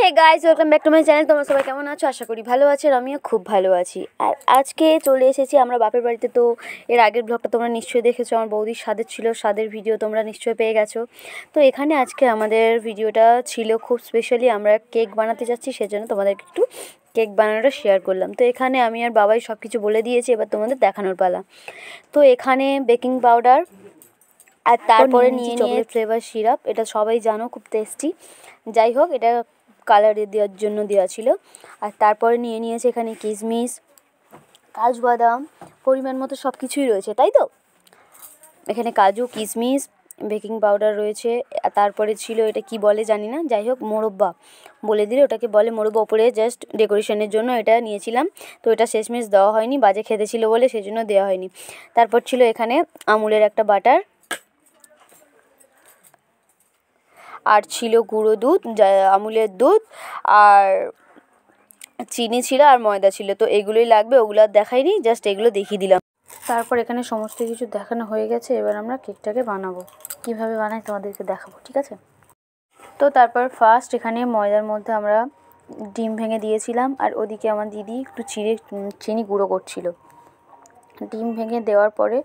Hey guys, welcome back to my channel. তোমরা সবাই কেমন আছো? আশা করি ভালো আছো, আর আমিও খুব ভালো আছি। আর আজকে চলে এসেছি আমরা বাপের বাড়িতে। তো এর আগের ব্লগটা তোমরা নিশ্চয়ই দেখেছো, আমার বৌদির স্বাদের ছিল, স্বাদের ভিডিও তোমরা নিশ্চয়ই পেয়ে গেছো। তো এখানে আজকে আমাদের ভিডিওটা ছিল খুব স্পেশালি, আমরা কেক বানাতে যাচ্ছি, সেজন্য তোমাদেরকে একটু কেক বানানোটা শেয়ার করলাম। তো এখানে আমি আর বাবাই সব কিছু বলে দিয়েছি, এবার তোমাদের দেখানোর পালা। তো এখানে বেকিং পাউডার, আর তারপরে নিয়ে চকলেট ফ্লেভার সিরাপ, এটা সবাই জানো খুব টেস্টি। যাই হোক, এটা কালারে দেওয়ার জন্য দেওয়া ছিল। আর তারপরে নিয়ে নিয়েছে এখানে কিশমিশ, কাজু বাদাম, পরিমাণ মতো সব কিছুই রয়েছে, তাই তো। এখানে কাজু, কিশমিশ, বেকিং পাউডার রয়েছে। তারপরে ছিল এটা কি বলে জানি না, যাই হোক মোরব্বা বলে দিলে ওটাকে বলে মোরব্বা। ওপরে জাস্ট ডেকোরেশনের জন্য এটা নিয়েছিলাম। তো এটা শেষমেশ দেওয়া হয়নি, বাজে খেতে ছিল বলে সেজন্য দেওয়া হয়নি। তারপর ছিল এখানে আমুলের একটা বাটার, আর ছিল গুঁড়ো দুধ, আমুলের দুধ, আর চিনি ছিল, আর ময়দা ছিল। তো এগুলোই লাগবে, ওগুলো আর দেখাইনি, জাস্ট এগুলো দেখিয়ে দিলাম। তারপর এখানে সমস্ত কিছু দেখানো হয়ে গেছে, এবার আমরা কেকটাকে বানাবো। কিভাবে বানাই তোমাদেরকে দেখাবো, ঠিক আছে। তো তারপর ফার্স্ট এখানে ময়দার মধ্যে আমরা ডিম ভেঙে দিয়েছিলাম, আর ওদিকে আমার দিদি একটু চিনি গুঁড়ো করছিল। ডিম ভেঙে দেওয়ার পরে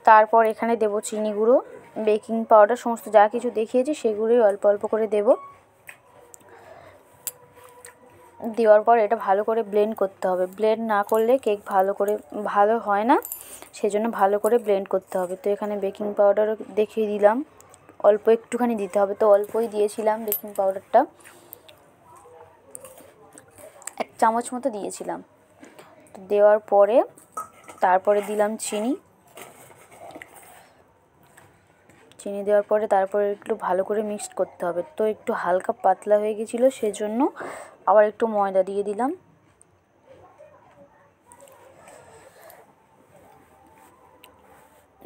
তারপর এখানে দেবো চিনি গুঁড়ো, বেকিং পাউডার, সমস্ত যা কিছু দেখিয়েছি সেগুলোই অল্প অল্প করে দেব। দেওয়ার পর এটা ভালো করে ব্লেন্ড করতে হবে। ব্লেন্ড না করলে কেক ভালো হয় না, সেজন্য ভালো করে ব্লেন্ড করতে হবে। তো এখানে বেকিং পাউডারও দেখিয়ে দিলাম, অল্প একটুখানি দিতে হবে। তো অল্পই দিয়েছিলাম বেকিং পাউডারটা, 1 চামচ মতো দিয়েছিলাম। তো দেওয়ার পরে তারপরে দিলাম চিনি দেওয়ার পরে তারপরে একটু ভালো করে মিক্সড করতে হবে। তো একটু হালকা পাতলা হয়ে গেছিলো, সেজন্য আবার একটু ময়দা দিয়ে দিলাম।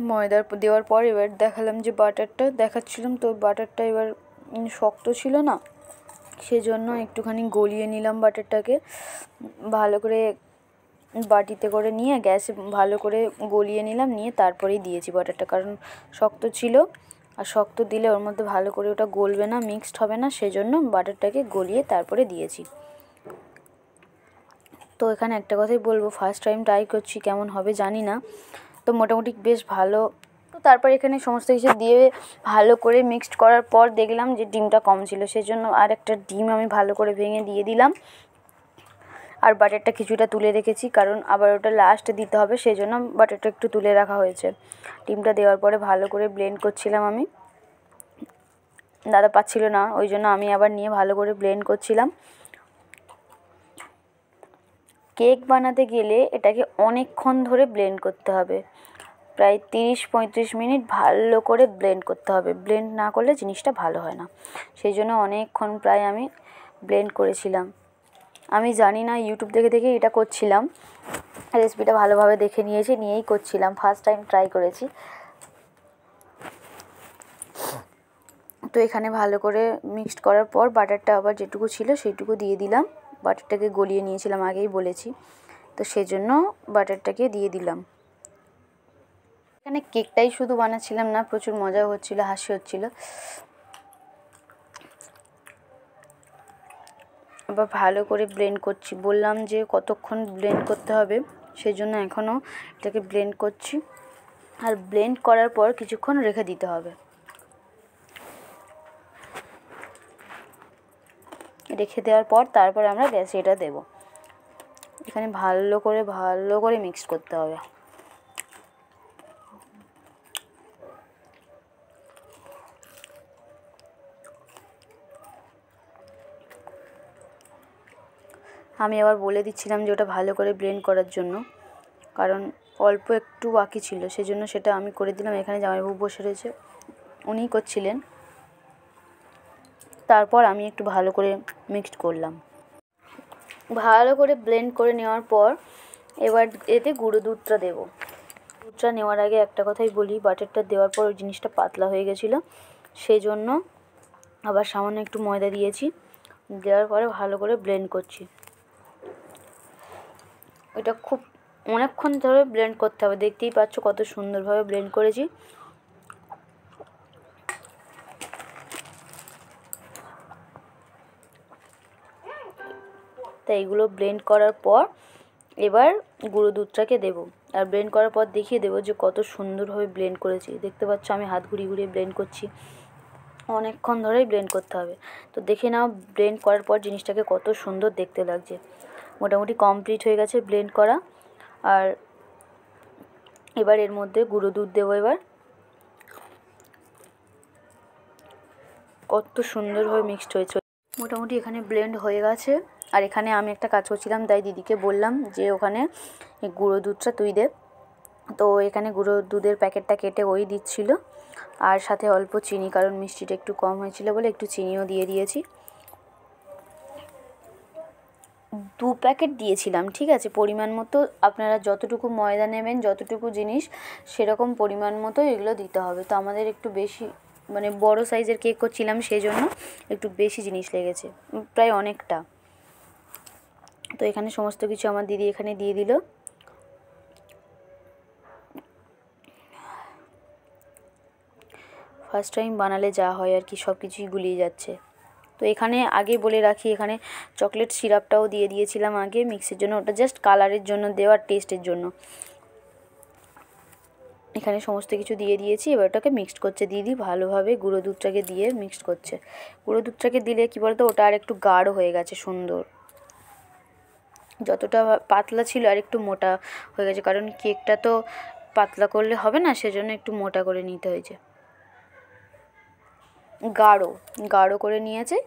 ময়দার দেওয়ার পর এবার দেখালাম যে বাটারটা দেখাচ্ছিলাম, তো বাটারটা এবার শক্ত ছিল না, সেজন্য একটুখানি গলিয়ে নিলাম বাটারটাকে ভালো করে, বাটিতে করে নিয়ে গ্যাসে ভালো করে গলিয়ে নিলাম, নিয়ে তারপরেই দিয়েছি বাটারটা। কারণ শক্ত ছিল, আর শক্ত দিলে ওর মধ্যে ভালো করে ওটা গলবে না, মিক্সড হবে না, সেজন্য বাটারটাকে গলিয়ে তারপরে দিয়েছি। তো এখানে একটা কথাই বলবো, ফার্স্ট টাইম ট্রাই করছি, কেমন হবে জানি না। তো মোটামুটি বেশ ভালো। তো তারপর এখানে সমস্ত কিছু দিয়ে ভালো করে মিক্সড করার পর দেখলাম যে ডিমটা কম ছিল, সেজন্য আর একটা ডিম আমি ভালো করে ভেঙে দিয়ে দিলাম। আর বাটারটা কিছুটা তুলে রেখেছি, কারণ আবার ওটা লাস্টে দিতে হবে, সেজন্য বাটারটা একটু তুলে রাখা হয়েছে। ডিমটা দেওয়ার পরে ভালো করে ব্লেন্ড করছিলাম আমি, দাদা পাচ্ছিল না, ওই জন্য আমি আবার নিয়ে ভালো করে ব্লেন্ড করছিলাম। কেক বানাতে গেলে এটাকে অনেকক্ষণ ধরে ব্লেন্ড করতে হবে, প্রায় 30-35 মিনিট ভালো করে ব্লেন্ড করতে হবে। ব্লেন্ড না করলে জিনিসটা ভালো হয় না, সেই জন্য অনেকক্ষণ প্রায় আমি ব্লেন্ড করেছিলাম। আমি জানি না, ইউটিউব দেখে দেখে এটা করছিলাম, রেসিপিটা ভালোভাবে দেখে নিয়েই করছিলাম, ফার্স্ট টাইম ট্রাই করেছি। তো এখানে ভালো করে মিক্সড করার পর বাটারটা আবার যেটুকু ছিল সেইটুকু দিয়ে দিলাম। বাটারটাকে গলিয়ে নিয়েছিলাম, আগেই বলেছি, তো সেজন্য বাটারটাকে দিয়ে দিলাম। এখানে কেকটাই শুধু বানাচ্ছিলাম না, প্রচুর মজা হচ্ছিল, হাসি হচ্ছিল। আবার ভালো করে ব্লেন্ড করছি, বললাম যে কতক্ষণ ব্লেন্ড করতে হবে, সেজন্য এখনও এটাকে ব্লেন্ড করছি। আর ব্লেন্ড করার পর কিছুক্ষণ রেখে দিতে হবে। রেখে দেওয়ার পর তারপর আমরা গ্যাসে এটা দেবো। এখানে ভালো করে মিক্স করতে হবে। আমি আবার বলে দিচ্ছিলাম যে ওটা ভালো করে ব্লেন্ড করার জন্য, কারণ অল্প একটু বাকি ছিল, সেজন্য সেটা আমি করে দিলাম। এখানে জামাইবাবু বসে রয়েছে, উনিই করছিলেন। তারপর আমি একটু ভালো করে মিক্সড করলাম। ভালো করে ব্লেন্ড করে নেওয়ার পর এবার এতে গুঁড়ো দুধটা দেবো। দুধটা নেওয়ার আগে একটা কথাই বলি, বাটারটা দেওয়ার পর ওই জিনিসটা পাতলা হয়ে গেছিলো, সেই জন্য আবার সামান্য একটু ময়দা দিয়েছি। দেওয়ার পরে ভালো করে ব্লেন্ড করছি। এটা খুব অনেকক্ষণ ধরে ব্লেন্ড করতে হবে, দেখতেই পাচ্ছ কত সুন্দরভাবে ব্লেন্ড করেছি। তাই এগুলো ব্লেন্ড করার পর এবার গুঁড়ো দুধটাকে দেবো। আর ব্লেন্ড করার পর দেখিয়ে দেবো যে কত সুন্দরভাবে ব্লেন্ড করেছি। দেখতে পাচ্ছ আমি হাত ঘুরিয়ে ঘুরিয়ে ব্লেন্ড করছি, অনেকক্ষণ ধরেই ব্লেন্ড করতে হবে। তো দেখে নাও ব্লেন্ড করার পর জিনিসটাকে কত সুন্দর দেখতে লাগছে। মোটামুটি কমপ্লিট হয়ে গেছে ব্লেন্ড করা। আর এবার এর মধ্যে গুঁড়ো দুধ দেবো। এবার কত সুন্দরভাবে মিক্সড হয়েছে। মোটামুটি এখানে ব্লেন্ড হয়ে গেছে। আর এখানে আমি একটা কাজ করছিলাম, তাই দিদিকে বললাম যে ওখানে গুঁড়ো দুধটা তুই দে। তো এখানে গুঁড়ো দুধের প্যাকেটটা কেটে ওই দিচ্ছিল, আর সাথে অল্প চিনি, কারণ মিষ্টিটা একটু কম হয়েছিল বলে একটু চিনিও দিয়ে দিয়েছি। 2 প্যাকেট দিয়েছিলাম, ঠিক আছে। পরিমাণ মতো আপনারা যতটুকু ময়দা নেবেন, যতটুকু জিনিস, সেরকম পরিমাণ মতো এগুলো দিতে হবে। তো আমাদের একটু বেশি, মানে বড় সাইজের কেক করছিলাম, সেই জন্য একটু বেশি জিনিস লেগেছে, প্রায় অনেকটা। তো এখানে সমস্ত কিছু আমার দিদি এখানে দিয়ে দিল। ফার্স্ট টাইম বানালে যা হয় আর কি, সব কিছুই গুলিয়ে যাচ্ছে। তো এখানে আগে বলে রাখি, এখানে চকলেট সিরাপটাও দিয়ে দিয়েছিলাম আগে মিক্সের জন্য, ওটা জাস্ট কালারের জন্য দেওয়ার, টেস্টের জন্য। এখানে সমস্ত কিছু দিয়ে দিয়েছি। এবার ওটাকে মিক্সড করছে দিদি ভালোভাবে, গুঁড়ো দুধটাকে দিয়ে মিক্সড করছে। গুঁড়ো দুধটাকে দিলে কী বলতো, ওটা আর একটু গাঢ় হয়ে গেছে সুন্দর। যতটা পাতলা ছিল আর একটু মোটা হয়ে গেছে, কারণ কেকটা তো পাতলা করলে হবে না, সেজন্য একটু মোটা করে নিতে হয়েছে। গাঢ় করে নিয়েছে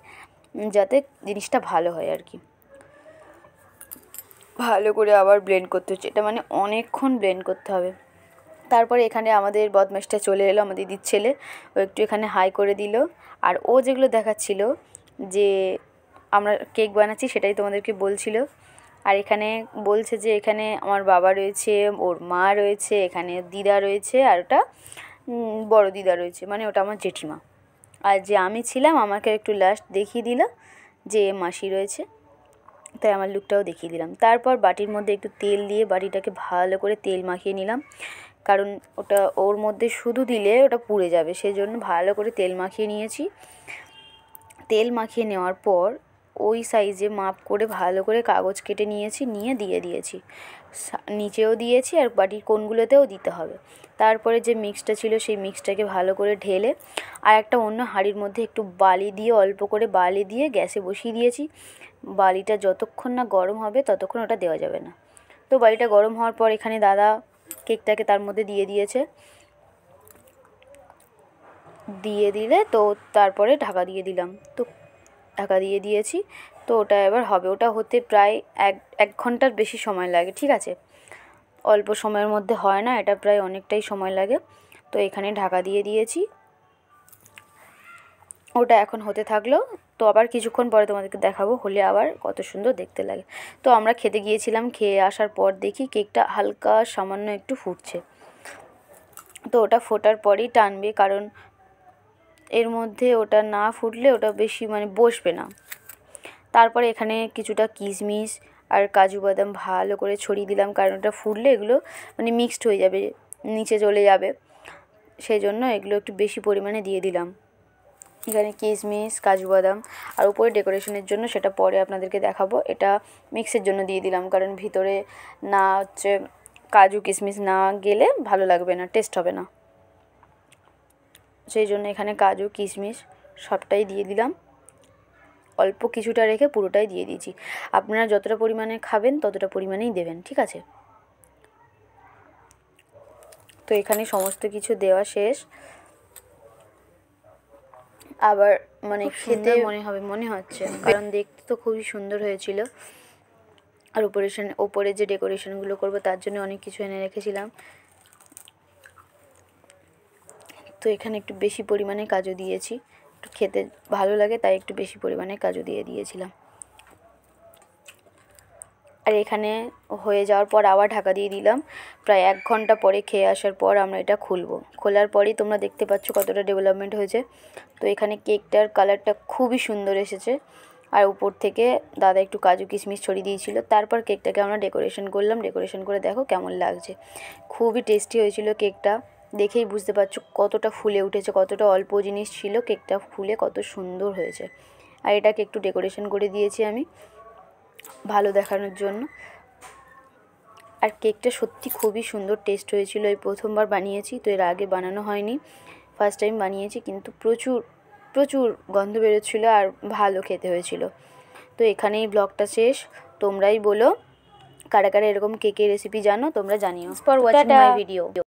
যাতে জিনিসটা ভালো হয় আর কি। ভালো করে আবার ব্লেন্ড করতে হচ্ছে, এটা মানে অনেকক্ষণ ব্লেন্ড করতে হবে। তারপরে এখানে আমাদের বদমাশটা চলে এলো, আমার দিদির ছেলে। ও একটু এখানে হাই করে দিল। আর ও যেগুলো দেখাচ্ছিল যে আমরা কেক বানাচ্ছি, সেটাই তোমাদেরকে বলছিল। আর এখানে বলছে যে এখানে আমার বাবা রয়েছে, ওর মা রয়েছে, এখানে দিদা রয়েছে, আর ওটা বড় দিদা রয়েছে, মানে ওটা আমার জেঠিমা। আর যে আমি ছিলাম, আমাকে একটু লাস্ট দেখিয়ে দিল যে মাসি রয়েছে, তাই আমার লুকটাও দেখিয়ে দিলাম। তারপর বাটির মধ্যে একটু তেল দিয়ে বাটিটাকে ভালো করে তেল মাখিয়ে নিলাম, কারণ ওটা ওর মধ্যে শুধু দিলে ওটা পুড়ে যাবে, সেই জন্য ভালো করে তেল মাখিয়ে নিয়েছি। তেল মাখিয়ে নেওয়ার পর ওই সাইজে মাপ করে ভালো করে কাগজ কেটে নিয়েছি, নিয়ে দিয়ে দিয়েছি, নিচেও দিয়েছি আর বাটির কোণগুলোতেও দিতে হবে। তারপরে যে মিক্সটা ছিল সেই মিক্সটাকে ভালো করে ঢেলে আর একটা অন্য হাঁড়ির মধ্যে একটু বালি দিয়ে, অল্প করে বালি দিয়ে গ্যাসে বসিয়ে দিয়েছি। বালিটা যতক্ষণ না গরম হবে ততক্ষণ ওটা দেওয়া যাবে না। তো বালিটা গরম হওয়ার পর এখানে দাদা কেকটাকে তার মধ্যে দিয়ে দিয়েছে। দিয়ে দিলে তো তারপরে ঢাকা দিয়ে দিলাম, তো ঢাকা দিয়ে দিয়েছি। তো ওটা এবার হবে, ওটা হতে প্রায় এক ঘন্টার বেশি সময় লাগে, ঠিক আছে। অল্প সময়ের মধ্যে হয় না, এটা প্রায় অনেকটাই সময় লাগে। তো এখানে ঢাকা দিয়ে দিয়েছি, ওটা এখন হতে থাকলো। তো আবার কিছুক্ষণ পরে তোমাদেরকে দেখাবো হলে আবার কত সুন্দর দেখতে লাগে। তো আমরা খেতে গিয়েছিলাম, খেয়ে আসার পর দেখি কেকটা হালকা সামান্য একটু ফুটছে। তো ওটা ফোটার পরেই টানবে, কারণ এর মধ্যে ওটা না ফুটলে ওটা বেশি মানে বসবে না। তারপরে এখানে কিছুটা কিশমিশ আর কাজু বাদাম ভালো করে ছড়িয়ে দিলাম, কারণ ওটা ফুটলে এগুলো মানে মিক্সড হয়ে যাবে, নিচে চলে যাবে, সেই জন্য এগুলো একটু বেশি পরিমাণে দিয়ে দিলাম। এখানে কিশমিশ, কাজু বাদাম আর উপরে ডেকোরেশনের জন্য, সেটা পরে আপনাদেরকে দেখাবো, এটা মিক্সের জন্য দিয়ে দিলাম, কারণ ভিতরে না হচ্ছে কাজু কিশমিশ না গেলে ভালো লাগবে না, টেস্ট হবে না, সেই জন্য এখানে কাজু কিশমিশ সবটাই দিয়ে দিলাম। অল্প কিছুটা রেখে পুরোটাই দিয়ে দিয়েছি। আপনারা যতটা পরিমাণে খাবেন ততটা পরিমাণেই দেবেন, ঠিক আছে। তো এখানে সমস্ত কিছু দেওয়া শেষ। আবার মানে খেতে মনে হচ্ছে, কারণ দেখতে তো খুবই সুন্দর হয়েছিল। আর ওপরে যে ডেকোরেশনগুলো করব তার জন্য অনেক কিছু এনে রেখেছিলাম। তো এখানে একটু বেশি পরিমাণে কাজু দিয়েছি, একটু খেতে ভালো লাগে তাই একটু বেশি পরিমাণে কাজু দিয়ে দিয়েছিলাম। আর এখানে হয়ে যাওয়ার পর আবার ঢাকা দিয়ে দিলাম। প্রায় 1 ঘন্টা পরে খেয়ে আসার পর আমরা এটা খুলবো। খোলার পরেই তোমরা দেখতে পাচ্ছ কতটা ডেভেলপমেন্ট হয়েছে। তো এখানে কেকটার কালারটা খুবই সুন্দর এসেছে। আর উপর থেকে দাদা একটু কাজু কিশমিশ ছড়িয়ে দিয়েছিল। তারপর কেকটাকে আমরা ডেকোরেশন করলাম। ডেকোরেশন করে দেখো কেমন লাগছে। খুবই টেস্টি হয়েছিল কেকটা, দেখেই বুঝতে পারছো কতটা ফুলে উঠেছে, কতটা অল্প জিনিস ছিল, কেকটা ফুলে কত সুন্দর হয়েছে। আর এটাকে একটু ডেকোরেশন করে দিয়েছি আমি। ভালো দেখানোর জন্য। আর কেকটা সত্যি খুবই সুন্দর টেস্ট হয়েছিল। এই প্রথমবার বানিয়েছি, তো এর আগে বানানো হয়নি, ফার্স্ট টাইম বানিয়েছি, কিন্তু প্রচুর প্রচুর গন্ধ বেরোচ্ছিলো আর ভালো খেতে হয়েছিল। তো এখানেই ব্লগটা শেষ। তোমরাই বলো কারা কারা এরকম কেকের রেসিপি জানো, তোমরা জানিও। For watching my video.